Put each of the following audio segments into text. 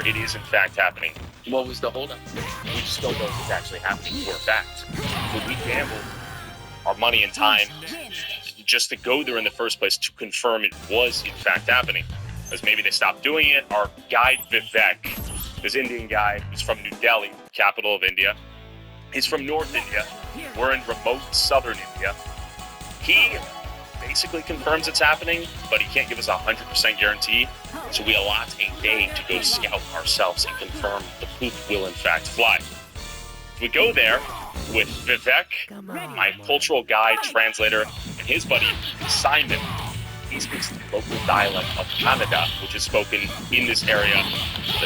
it is in fact happening. What was the holdup? We just don't know if it's actually happening for a fact. So we gambled our money and time just to go there in the first place to confirm it was in fact happening. Because maybe they stopped doing it. Our guide Vivek, this Indian guy, is from New Delhi, capital of India. He's from North India. We're in remote southern India. He basically confirms it's happening, but he can't give us a 100% guarantee. So we allot a day to go scout ourselves and confirm the poop will in fact fly. We go there with Vivek, my cultural guide, translator, and his buddy Simon. He speaks the local dialect of Kannada, which is spoken in this area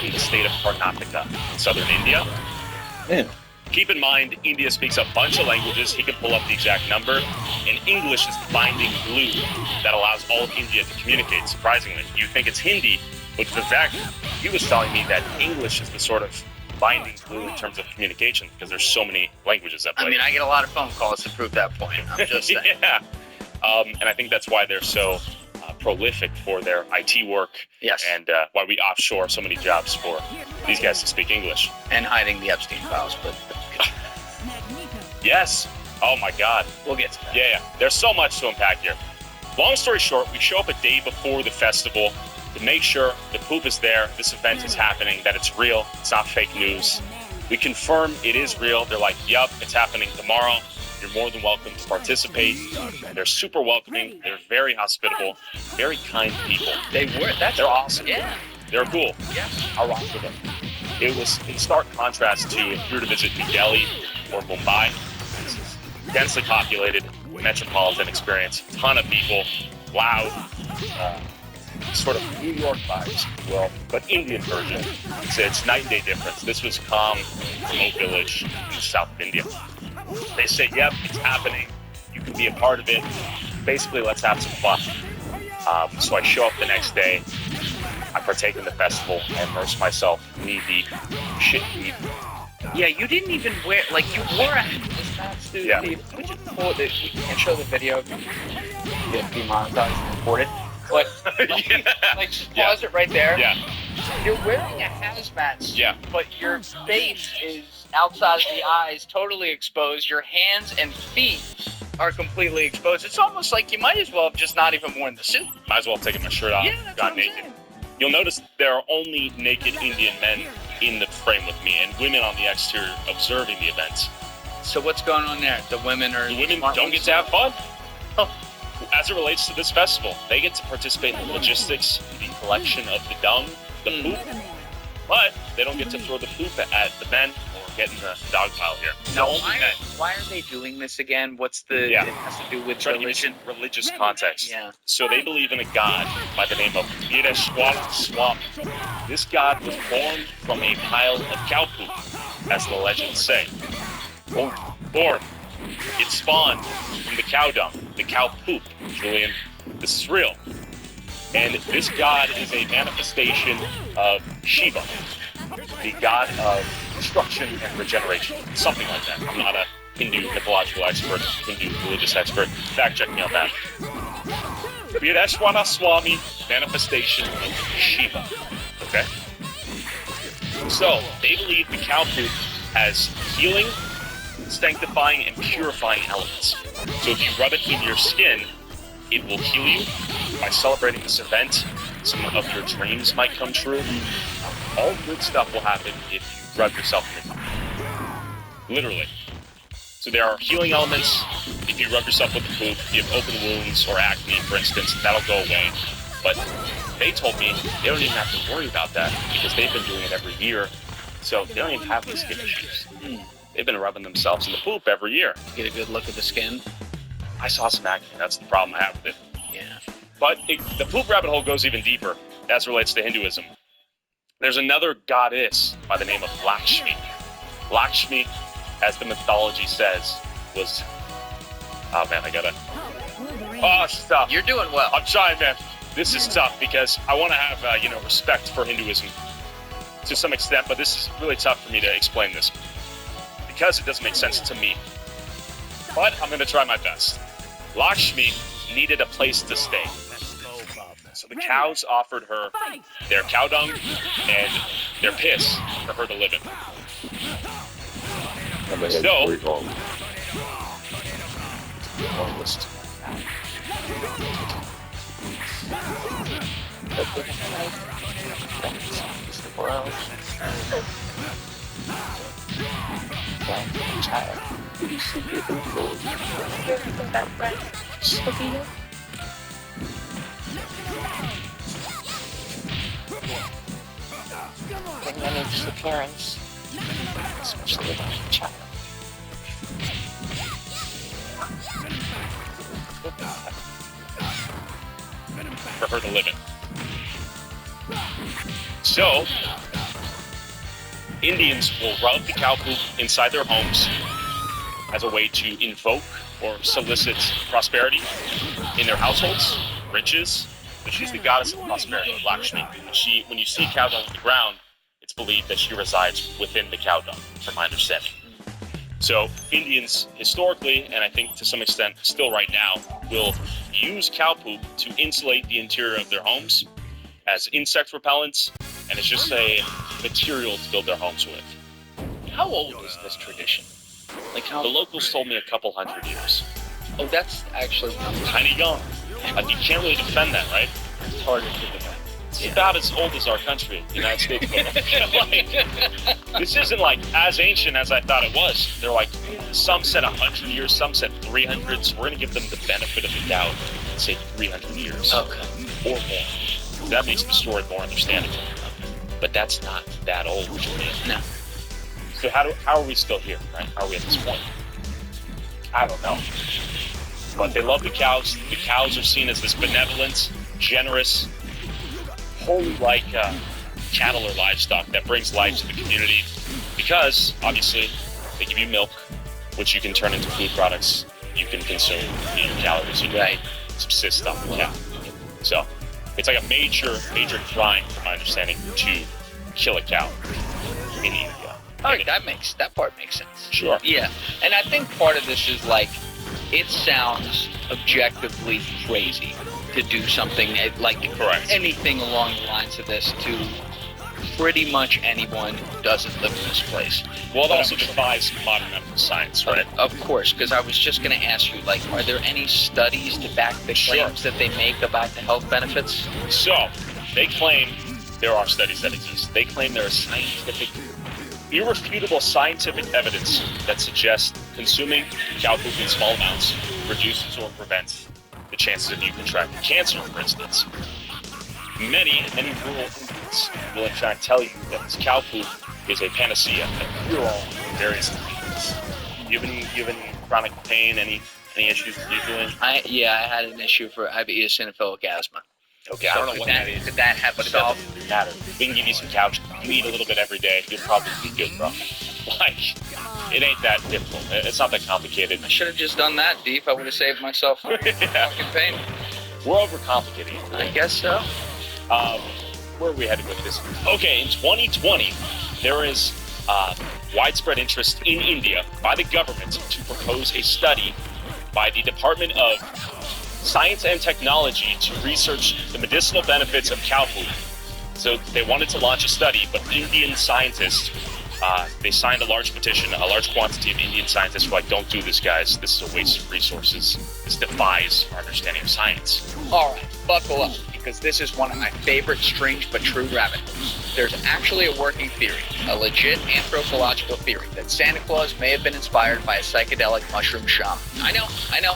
in the state of Karnataka in southern India. Man. Keep in mind, India speaks a bunch of languages. He can pull up the exact number. And English is the binding glue that allows all of India to communicate, surprisingly. You think it's Hindi, but Vivek, he was telling me that English is the sort of binding glue in terms of communication because there's so many languages that play. I mean, I get a lot of phone calls to prove that point. I'm just saying. Yeah. And I think that's why they're so prolific for their IT work. Yes. And why we offshore so many jobs for these guys to speak English. And hiding the Epstein files, but Yes. Oh my God. we'll get to that. Yeah. There's so much to unpack here. Long story short, we show up a day before the festival to make sure the poop is there, this event is happening, that it's real, it's not fake news. We confirm it is real. They're like, yup, it's happening tomorrow. You're more than welcome to participate. They're super welcoming. They're very hospitable, very kind people. They were. They're awesome. Yeah. They're cool. Yeah. I rock with them. It was in stark contrast to if you were to visit New Delhi or Mumbai. This is densely populated, metropolitan experience, ton of people, loud, sort of New York vibes, if you will, but Indian version. It's night and day difference. This was calm, remote village in the south of India. They say, yep, it's happening. You can be a part of it. Basically, let's have some fun. So I show up the next day. I partake in the festival. I immerse myself knee deep, shit deep. Yeah, you didn't even wear, like, you wore a dude. Yeah. Would you pull it? We can't show the video. Get demonetized and reported. But, like, just pause it right there. Yeah. You're wearing a hazmat suit, Yeah. but your face is outside of the eyes, totally exposed. Your hands and feet are completely exposed. It's almost like you might as well have just not even worn the suit. Might as well have taken my shirt off, Yeah, that's what got I'm naked. saying. You'll notice there are only naked Indian men in the frame with me and women on the exterior observing the event. So what's going on there? The women are... The women smart don't ones? get to have fun. As it relates to this festival, they get to participate in the logistics, the collection of the dung, the poop, but they don't get to throw the poop at the men or get in the dog pile here. Now, Only men. why are they doing this again? What's the... Yeah. It has to do with Trying to give you religion? some religious context. Yeah. So they believe in a god by the name of Swami. This god was born from a pile of cow poop, as the legends say. Born. It spawned from the cow dung, the cow poop. Julian, this is real. And this god is a manifestation of Shiva, the god of destruction and regeneration. Something like that. I'm not a Hindu mythological expert, Hindu religious expert. Fact check me on that. Vireshwara Swami, manifestation of Shiva. Okay? So, they believe the cow poop has healing, sanctifying, and purifying elements. So if you rub it in your skin, it will heal you. By celebrating this event, some of your dreams might come true. All good stuff will happen if you rub yourself in it. Literally. So there are healing elements. If you rub yourself with the poop, if you have open wounds or acne, for instance, that'll go away. But they told me they don't even have to worry about that because they've been doing it every year. So they don't even have these skin issues. They've been rubbing themselves in the poop every year. Get a good look at the skin. I saw some acne. That's the problem I have with it. Yeah. But the poop rabbit hole goes even deeper as relates to Hinduism. There's another goddess by the name of Lakshmi. Lakshmi, as the mythology says, was... Oh, man, I gotta... Oh, it's tough. You're doing well. I'm trying, man. This is tough because I want to have, respect for Hinduism to some extent, but this is really tough for me to explain this because it doesn't make sense to me. But I'm going to try my best. Lakshmi needed a place to stay. So the cows offered her their cow dung and their piss for her to live in. So, Manage the parents, especially the child. for her to live in. So, Indians will rub the cow poop inside their homes as a way to invoke or solicit prosperity in their households, riches. But she's the goddess of prosperity, Lakshmi. When you see cow dung on the ground, it's believed that she resides within the cow dung, from my understanding. So Indians historically, and I think to some extent still right now, will use cow poop to insulate the interior of their homes as insect repellents, and it's just a material to build their homes with. How old is this tradition? Like how? The locals told me a couple hundred years. Oh, that's actually Kind of young. You can't really defend that, right? it's harder to defend. It's about as old as our country, the United States. Like, this isn't like as ancient as I thought it was. They're like, some said 100 years, some said 300. So we're going to give them the benefit of the doubt and say 300 years. Okay. Or more. That makes the story more understandable. But that's not that old. No. So how are we still here, right? How are we at this point? I don't know. But they love the cows. The cows are seen as this benevolent, generous, holy-like cattle or livestock that brings life to the community, because obviously they give you milk, which you can turn into food products you can consume, eat your calories, you can subsist off the cow. So it's like a major crime, from my understanding, to kill a cow in India. Oh, that part makes sense. Sure. Yeah, and I think part of this is like, it sounds objectively crazy to do something like Correct. anything along the lines of this to pretty much anyone who doesn't live in this place. Well, it also defies modern medical science, right? Of course, because I was just going to ask you, like, are there any studies to back the claims that they make about the health benefits? So, they claim there are studies that exist. They claim there is irrefutable scientific evidence that suggests consuming cow poop in small amounts reduces or prevents the chances of you contracting cancer, for instance. Many rural Indians will in fact tell you that this cow poop is a panacea, a cure-all for various diseases. You have any chronic pain, any issues that you're doing? I had an issue for eosinophilic asthma. Okay, I don't know what that is. Could that have But it solved? doesn't matter. We can give you some couch. You eat a little bit every day, you'll probably be good, bro. Like, it ain't that difficult. It's not that complicated. I should have just done that, Deep. I would have saved myself fucking pain. We're overcomplicating it. I guess so. Where are we headed with this? Okay, in 2020, there is widespread interest in India by the government to propose a study by the Department of Science and Technology to research the medicinal benefits of cow poop. So they wanted to launch a study, but Indian scientists, they signed a large petition. A large quantity of Indian scientists were like, don't do this, guys. This is a waste of resources. This defies our understanding of science. All right, buckle up, because this is one of my favorite strange but true rabbit holes. There's actually a working theory, a legit anthropological theory, that Santa Claus may have been inspired by a psychedelic mushroom shaman. I know.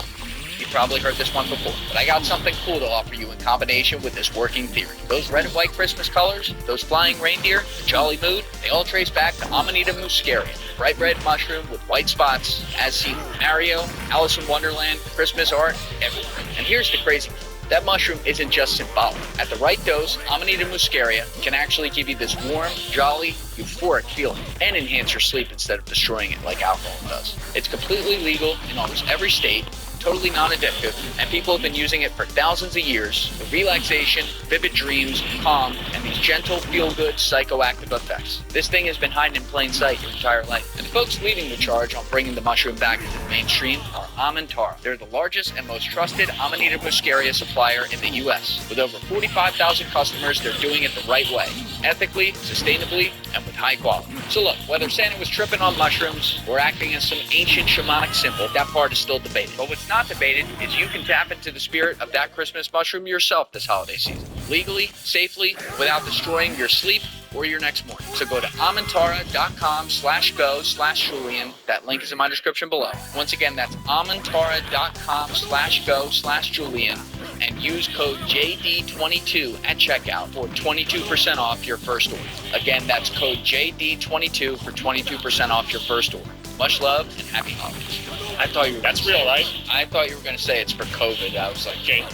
You've probably heard this one before, but I got something cool to offer you in combination with this working theory. Those red and white Christmas colors, those flying reindeer, the jolly mood, they all trace back to Amanita muscaria, bright red mushroom with white spots, as seen in Mario, Alice in Wonderland, Christmas art, everywhere. And here's the crazy thing. That mushroom isn't just symbolic. At the right dose, Amanita muscaria can actually give you this warm, jolly, euphoric feeling and enhance your sleep instead of destroying it like alcohol does. It's completely legal in almost every state, totally non-addictive, and people have been using it for thousands of years for relaxation, vivid dreams, calm, and these gentle, feel-good, psychoactive effects. This thing has been hiding in plain sight your entire life. And the folks leading the charge on bringing the mushroom back into the mainstream are Amintara. They're the largest and most trusted Amanita muscaria supplier in the U.S. With over 45,000 customers, they're doing it the right way, ethically, sustainably, and with high quality. So look, whether Santa was tripping on mushrooms or acting as some ancient shamanic symbol, that part is still debated. But what's not debated is you can tap into the spirit of that Christmas mushroom yourself this holiday season, legally, safely, without destroying your sleep or your next morning. So go to amintara.com/go/Julian. That link is in my description below. Once again, that's amintara.com/go/Julian, and use code JD22 at checkout for 22% off your first order. Again, that's code JD22 for 22% off your first order. Much love and happy holidays. I thought you were That's real, right? I thought you were going to say it's for COVID. I was like, Okay.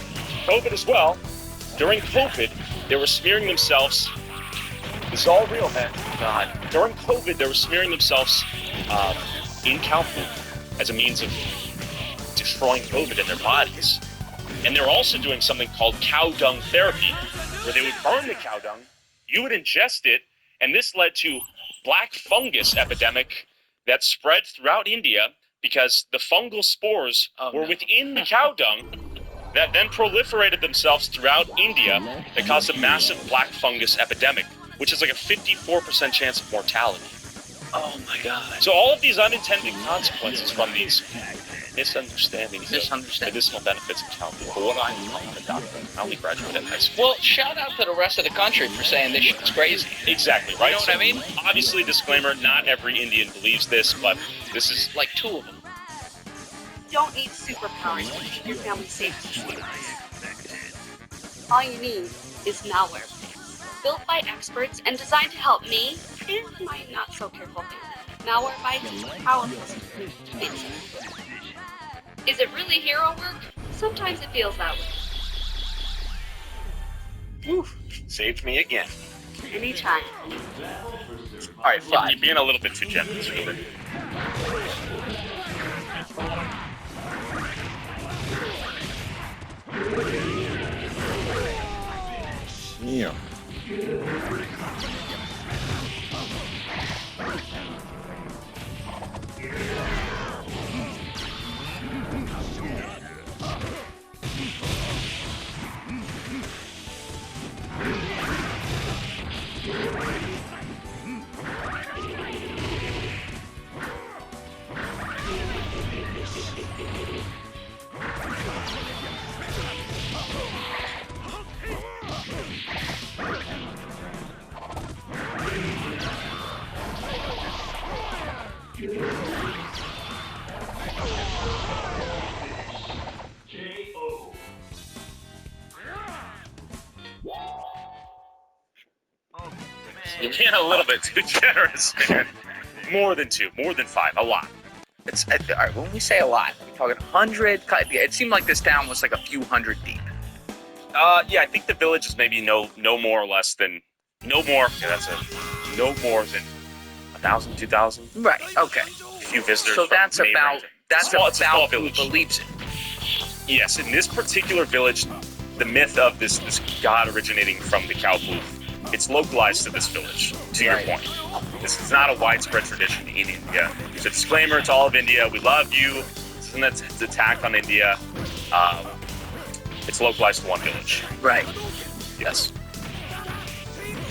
COVID as well. During COVID, they were smearing themselves. This is all real, man. God. During COVID, they were smearing themselves in cow poop as a means of destroying COVID in their bodies. And they're also doing something called cow dung therapy, where they would burn the cow dung, you would ingest it, and this led to black fungus epidemic that spread throughout India because the fungal spores were within the cow dung that then proliferated themselves throughout India that caused a massive black fungus epidemic, which is like a 54% chance of mortality. Oh my God. So all of these unintended consequences from these misunderstandings of medicinal benefits of cow poop. But what I'm a doctor. I only graduated high school. Well, shout out to the rest of the country for saying this shit's crazy. Exactly, right? You know what I mean? Obviously, disclaimer, not every Indian believes this, but this is Like 2 of them. Don't need superpowers to keep your family safe these days. All you need is malware. Built by experts and designed to help me and my not-so-careful family. Malware bites is powerful. Is it really hero work? Sometimes it feels that way. Oof, saved me again. Anytime. All right, you're being a little bit too generous, Ruben. Yeah. You're being a little bit too generous, man. More than 2, more than 5, a lot. It's all right. When we say a lot, we're talking 100. It seemed like this town was like a few hundred deep. Yeah, I think the village is maybe no more or less than no more than 1,000, 2,000. Right. Okay. A few visitors. So that's from about it's a small who village. believes it. Yes, in this particular village, the myth of this god originating from the cow poop, it's localized to this village. To your point, this is not a widespread tradition in India. It's a disclaimer. It's all of India. We love you. It's an attack on India. It's localized to one village. Right. Yes.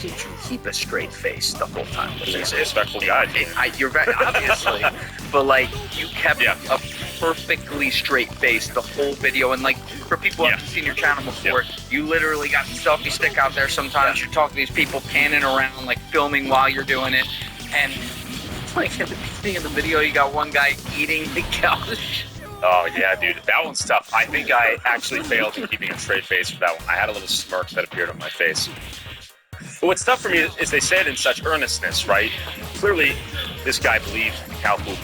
Did you keep a straight face the whole time? He's a respectful guy. You're very obviously, but like you kept Yeah. a perfectly straight face the whole video. And like for people who haven't seen your channel before, you literally got the selfie stick out there. Sometimes you're talking to these people, panning around, like filming while you're doing it. And it's like at the beginning of the video, you got one guy eating the couch. Oh yeah, dude, that one's tough. I think I actually failed in keeping a straight face for that one. I had a little smirk that appeared on my face. But what's tough for me is they say it in such earnestness, right? Clearly, this guy believed cow poop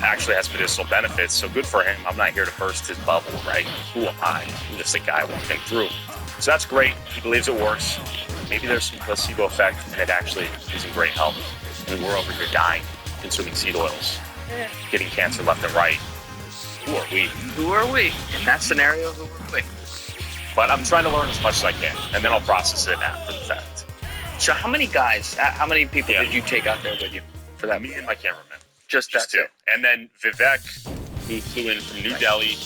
actually has medicinal benefits, so good for him. I'm not here to burst his bubble, right? Who am I? I'm just a guy walking through. So that's great. He believes it works. Maybe there's some placebo effect, and it actually is in great health. I mean, we're over here dying, consuming seed oils, getting cancer left and right. Who are we? Who are we? In that scenario, who are we? But I'm trying to learn as much as I can, and then I'll process it after the fact. So how many guys, how many people Yeah. did you take out there with you for that? Me and my cameraman. Just Just that's two. it. And then Vivek, who flew in from New Delhi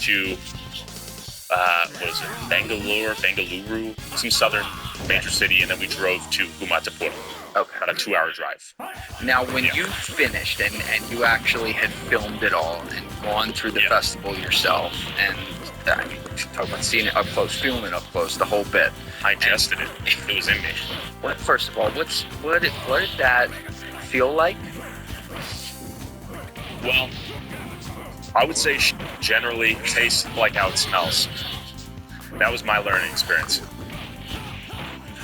to, what is it, Bengaluru, some southern major city, and then we drove to Gumatapur, Okay. about a 2-hour drive. Now, when Yeah. you finished and you actually had filmed it all and gone through the Yeah. festival yourself, and I mean, talk about seeing it up close, feeling it up close, the whole bit. I ingested it. It was in me. What? First of all, what did that feel like? Well, I would say generally tastes like how it smells. That was my learning experience.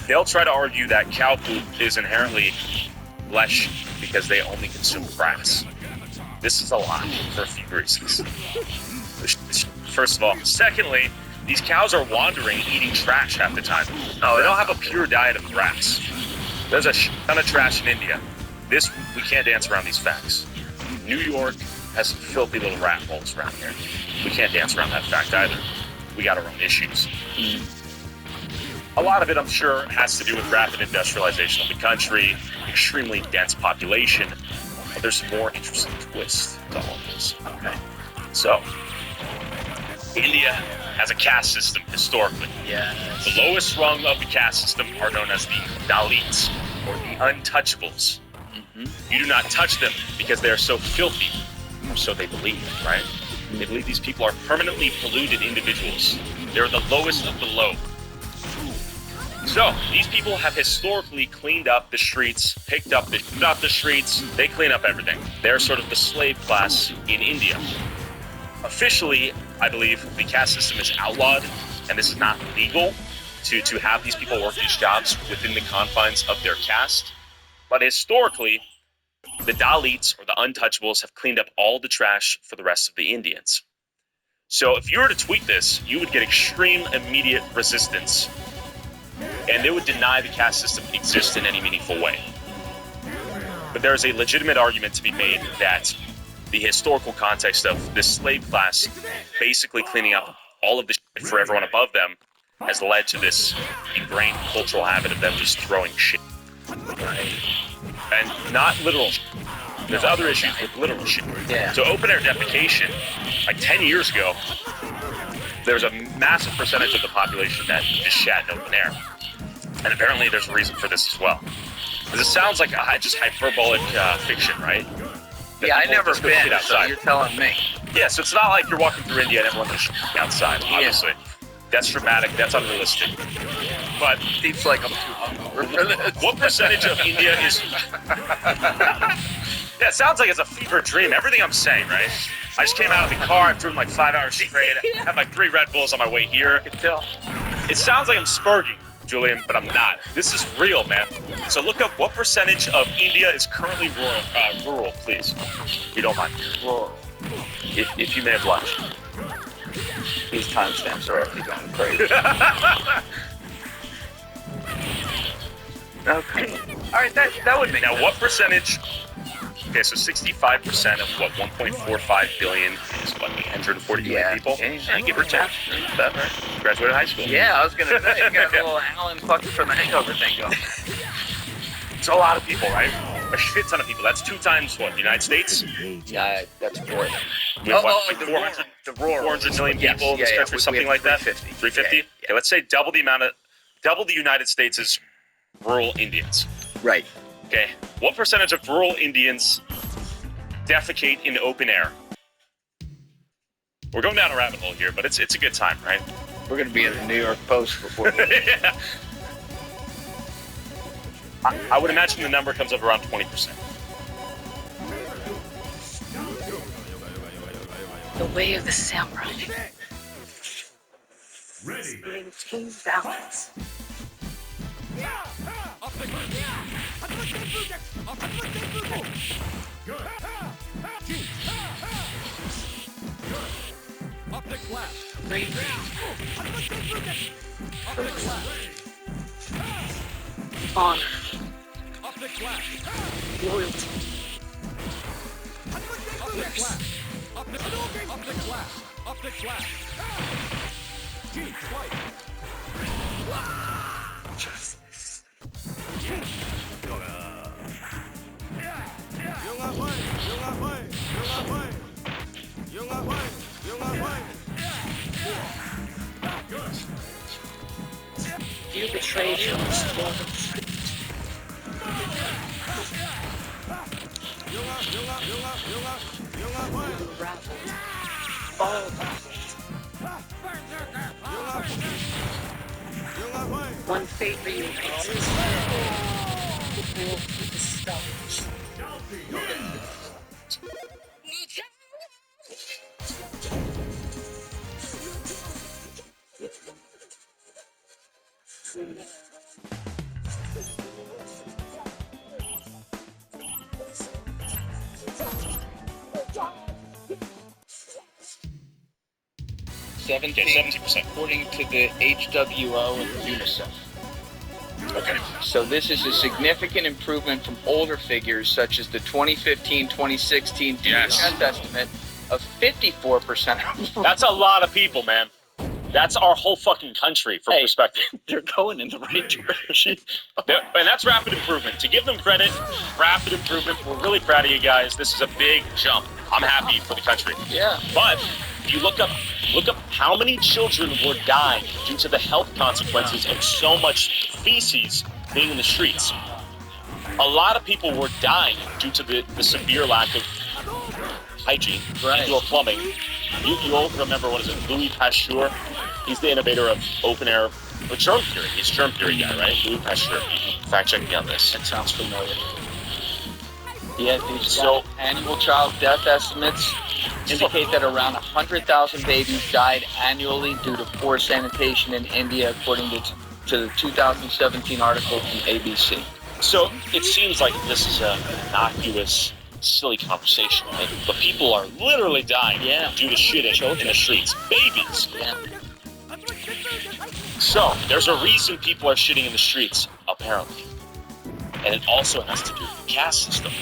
They'll try to argue that cow poop is inherently less because they only consume grass. This is a lie for a few reasons. First of all. Secondly, these cows are wandering, eating trash half the time. Oh, They don't have a pure diet of grass. There's a ton of trash in India. We can't dance around these facts. New York has some filthy little rat holes around here. We can't dance around that fact either. We got our own issues. A lot of it, I'm sure, has to do with rapid industrialization of the country, extremely dense population, but there's some more interesting twists to all of this. Okay. So, India has a caste system historically. Yeah. The lowest rung of the caste system are known as the Dalits, or the untouchables. You do not touch them because they are so filthy, or so they believe, right? They believe these people are permanently polluted individuals. They're the lowest of the low. So, these people have historically cleaned up the streets, picked up the streets, they clean up everything. They're sort of the slave class in India. Officially, I believe the caste system is outlawed, and this is not legal to have these people work these jobs within the confines of their caste. But historically, the Dalits, or the untouchables, have cleaned up all the trash for the rest of the Indians. So if you were to tweet this, you would get extreme immediate resistance, and they would deny the caste system exists in any meaningful way. But there is a legitimate argument to be made that the historical context of this slave class basically cleaning up all of the shit for everyone above them has led to this ingrained cultural habit of them just throwing shit. Right? And not literal shit. There's other issues with literal shit. Yeah. So open air defecation, like 10 years ago, there was a massive percentage of the population that just shat in open air. And apparently there's a reason for this as well. Because it sounds like just hyperbolic fiction, right? That Yeah, I people never just go been, shit so outside. you're telling me. Yeah, so it's not like you're walking through India and everyone's just shitting outside, obviously. That's dramatic, that's unrealistic. But Seems like I'm too hungover for this. what percentage of India is... Yeah, it sounds like it's a fever dream, everything I'm saying, right? I just came out of the car, I've driven like 5 hours straight, I had like 3 Red Bulls on my way here. I can tell. It sounds like I'm spurging, Julian, but I'm not. This is real, man. So look up what percentage of India is currently rural, please. If you don't mind. Rural. If you may oblige. These timestamps are already going crazy. Okay. All right, that would make Now, sense. what percentage... Okay, so 65% of what 1.45 billion is what 840 million people? Yeah, Give or take. That, right? Graduated high school. Yeah, I was gonna say you got a little Alan fucking from the Hangover thing going. It's a lot of people, right? A shit ton of people. That's 2 times what? The United States? Yeah, that's more than. With what? Like the 400, the rural. 400 million Yes, people in this yeah, country, we something have like that? 350. 350? Yeah, Okay, let's say double the United States' rural Indians. Right. Okay, what percentage of rural Indians defecate in open air? We're going down a rabbit hole here, but it's a good time, right? We're gonna be in the New York Post before. Yeah. I would imagine the number comes up around 20%. The way of the samurai. Maintain balance. Bravery. Honor. Loyalty. You betrayed your love. Unraveled. All one fate reunites us. The wolf with the stars. 70% according to the HWO and UNICEF. Okay. So this is a significant improvement from older figures such as the 2015, 2016 DHS estimate of 54%. That's a lot of people, man. That's our whole fucking country, for perspective. They're going in the right direction. And that's rapid improvement. To give them credit, rapid improvement. We're really proud of you guys. This is a big jump. I'm happy for the country. Yeah. But if you look up how many children were dying due to the health consequences of so much feces being in the streets. A lot of people were dying due to the severe lack of hygiene, indoor plumbing. You all remember, what is it, Louis Pasteur? He's the innovator of open-air germ theory. He's a germ theory guy, right? Louis Pasteur. You can fact-check me on this. That sounds familiar. Yeah, so annual child death estimates indicate that around 100,000 babies died annually due to poor sanitation in India, according to the 2017 article from ABC. So it seems like this is an innocuous, silly conversation, right? But people are literally dying due to shitting in the streets. Babies. Yeah. So there's a reason people are shitting in the streets, apparently. And it also has to do with the caste system.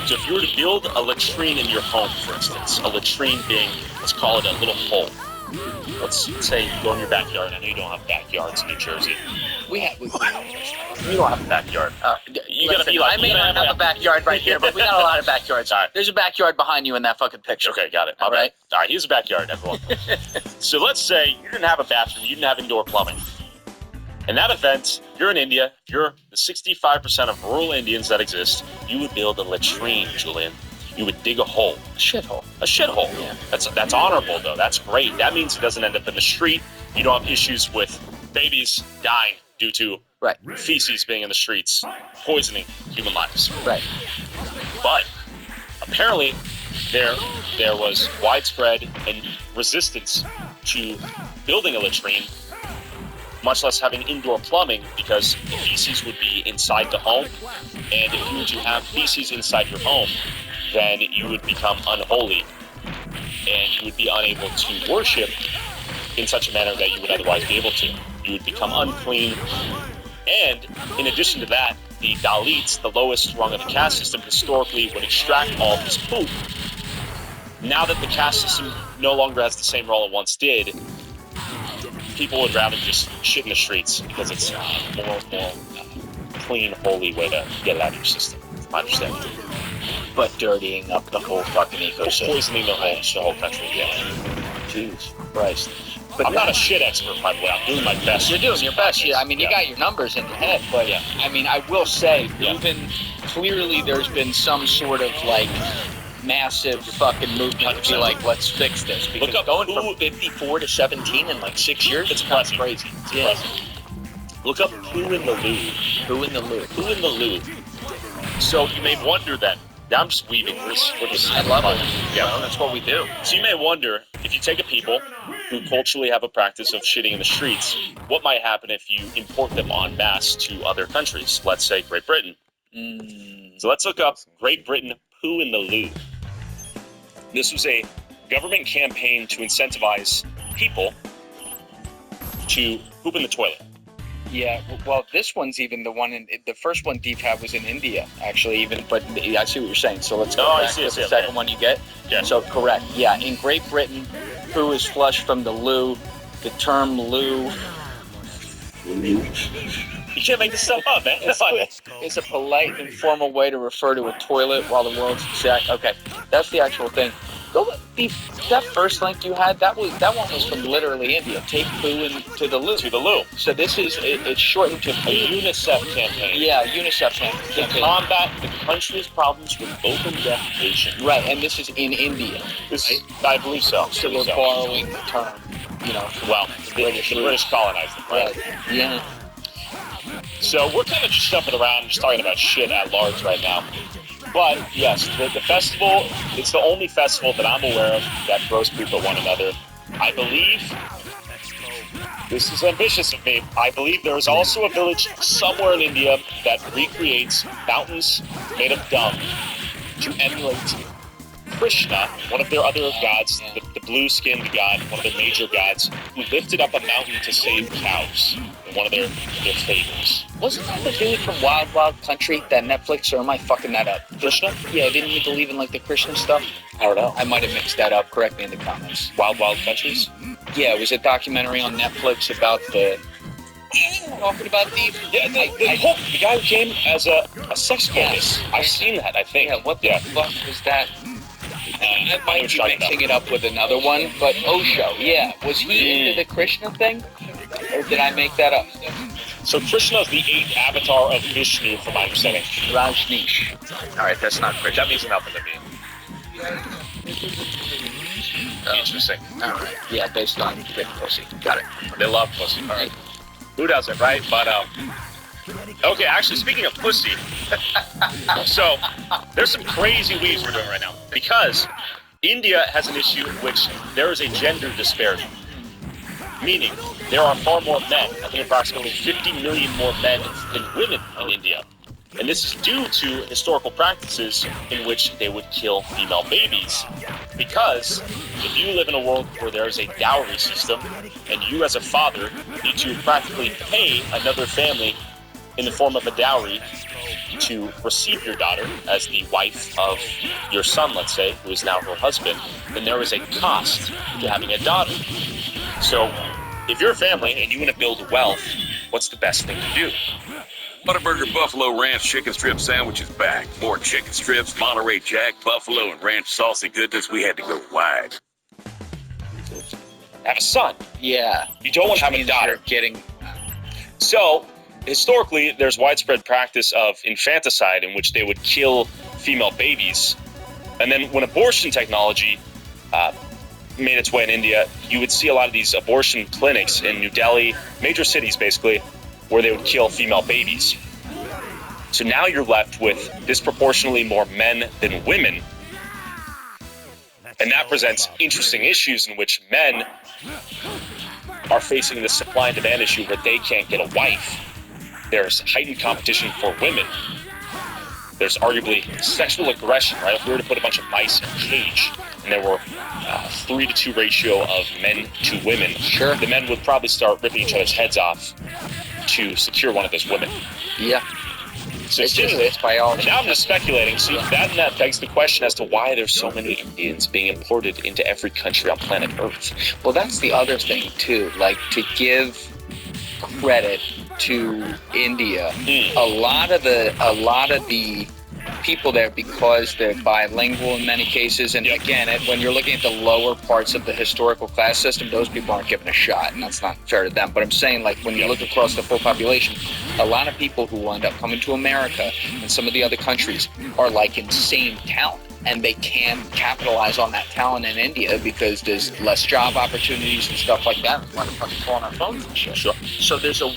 So if you were to build a latrine in your home, for instance, a latrine being, let's call it a little hole. Let's say you go in your backyard. I know you don't have backyards in New Jersey. We You don't have a backyard. You gotta be like, I may not have a backyard right here, but we got a lot of backyards. All right. There's a backyard behind you in that fucking picture. Okay, got it. All right. All right, here's a backyard, everyone. So let's say you didn't have a bathroom, you didn't have indoor plumbing. In that event, you're in India, you're the 65% of rural Indians that exist, you would build a latrine, Julian. You would dig a hole. A shithole. A shithole. Yeah. That's honorable, though. That's great. That means it doesn't end up in the street. You don't have issues with babies dying due to feces being in the streets, poisoning human lives. Right. But apparently, there was widespread and resistance to building a latrine, much less having indoor plumbing, because the feces would be inside the home. And if you were to have feces inside your home, then you would become unholy and you would be unable to worship in such a manner that you would otherwise be able to. You would become unclean. And in addition to that, the Dalits, the lowest rung of the caste system, historically would extract all this poop. Now that the caste system no longer has the same role it once did, people would rather just shit in the streets because it's a more clean, holy way to get it out of your system. It's my understanding. But dirtying up the whole fucking ecosystem. Poisoning the whole country, yeah. Jeez Christ. But I'm not a shit expert, by the way. I'm doing my best. You're doing your best. Yeah, I mean, you got your numbers in your head, but I mean, I will say, even clearly there's been some sort of like massive fucking movement to be like, let's fix this. Because look up going from 54 to 17 in like 6 years, it's crazy. It's impressive. Look up Who in the Loo. Who in the Loo? Who in the Loo. So you may wonder then, now I'm just weaving this. I love it. Yeah, well, that's what we do. So you may wonder, if you take a people who culturally have a practice of shitting in the streets, what might happen if you import them en masse to other countries? Let's say Great Britain. So let's look up Great Britain Poo in the Loo. This was a government campaign to incentivize people to poop in the toilet. Yeah, well, this one's even the one the first one Deep had was in India, actually, but I see what you're saying. So let's go back to the second one you get. Yeah. So correct. Yeah, in Great Britain, poo is flushed from the loo. The term loo You can't make this stuff up, man. is a polite and formal way to refer to a toilet while the world's exact. Okay, that's the actual thing. That first link you had, that one was from literally India. Take poo into the loo. To the loo. So this is it's shortened to A UNICEF campaign. Yeah, UNICEF campaign. To combat the country's problems with open defecation. Right, and this is in India. Right? I believe so. So they're borrowing the term, Well, the British colonized it, right? Yeah. So we're kind of just jumping around, just talking about shit at large right now. But yes, the festival, it's the only festival that I'm aware of that throws people at one another. I believe, this is ambitious of me, I believe there is also a village somewhere in India that recreates mountains made of dung to emulate Krishna, one of their other gods, the blue-skinned god, one of their major gods, who lifted up a mountain to save cows in one of their favors. Wasn't that the dude from Wild Wild Country, that Netflix, or am I fucking that up? Krishna? Yeah, didn't he believe in, like, the Krishna stuff? I don't know. I might have mixed that up. Correct me in the comments. Wild Wild Countries? Yeah, it was a documentary on Netflix about the... Talking about the... Yeah, the guy who came as a sex focus. I've seen that, I think. Yeah, what the fuck was that? I might be talking mixing it up with another one, but Osho, yeah. Was he into the Krishna thing? Or did I make that up? So Krishna is the 8th avatar of Vishnu, from my understanding. Rajneesh. Alright, that's not Krishna. That means nothing to me. Interesting. Alright, yeah, based on big pussy. Got it. They love pussy. All right. Who doesn't, right? But, okay, actually, speaking of pussy, so there's some crazy weaves we're doing right now. Because India has an issue in which there is a gender disparity. Meaning, there are far more men, I think approximately 50 million more men than women in India. And this is due to historical practices in which they would kill female babies. Because if you live in a world where there is a dowry system, and you as a father need to practically pay another family in the form of a dowry to receive your daughter as the wife of your son, let's say, who is now her husband, then there is a cost to having a daughter. So, if you're a family and you want to build wealth, what's the best thing to do? Butterburger Buffalo Ranch Chicken Strip Sandwich is back. More chicken strips, Monterey Jack, Buffalo, and ranch saucy goodness. We had to go wide. Have a son. Yeah. You don't want to have a daughter. So, historically, there's widespread practice of infanticide in which they would kill female babies. And then when abortion technology made its way in India, you would see a lot of these abortion clinics in New Delhi, major cities basically, where they would kill female babies. So now you're left with disproportionately more men than women. And that presents interesting issues in which men are facing the supply and demand issue where they can't get a wife. There's heightened competition for women. There's arguably sexual aggression, right? If we were to put a bunch of mice in a cage and there were 3-to-2 ratio of men to women, sure, the men would probably start ripping each other's heads off to secure one of those women. Yeah. So it's by all. Now I'm just speculating. See, that begs the question as to why there's so many Indians being imported into every country on planet Earth. Well, that's the other thing too. Like, to give credit to India, a lot of the people there, because they're bilingual in many cases, and again, when you're looking at the lower parts of the historical class system, those people aren't given a shot, and that's not fair to them. But I'm saying, like, when you look across the full population, a lot of people who wind up coming to America and some of the other countries are like insane talent, and they can capitalize on that talent in India because there's less job opportunities and stuff like that. We're fucking calling our phones and shit. Sure. So there's a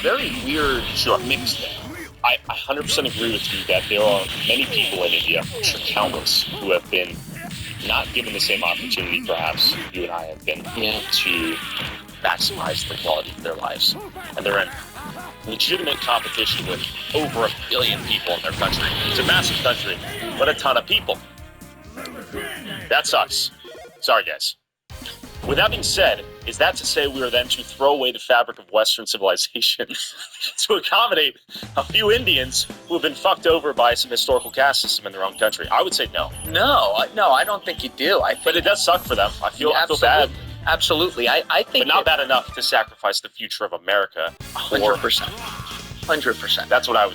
very weird mix there. I 100% agree with you that there are many people in India, countless, who have been not given the same opportunity perhaps you and I have been to maximize the quality of their lives. And they're in legitimate competition with over 1 billion people in their country. It's a massive country, but a ton of people. That sucks. Sorry, guys. With that being said, is that to say we are then to throw away the fabric of Western civilization to accommodate a few Indians who have been fucked over by some historical caste system in their own country? I would say no. No, I don't think you do. But it does suck for them. I feel bad. Absolutely. I think But not bad enough to sacrifice the future of America. 100%. 100%. That's what I would say.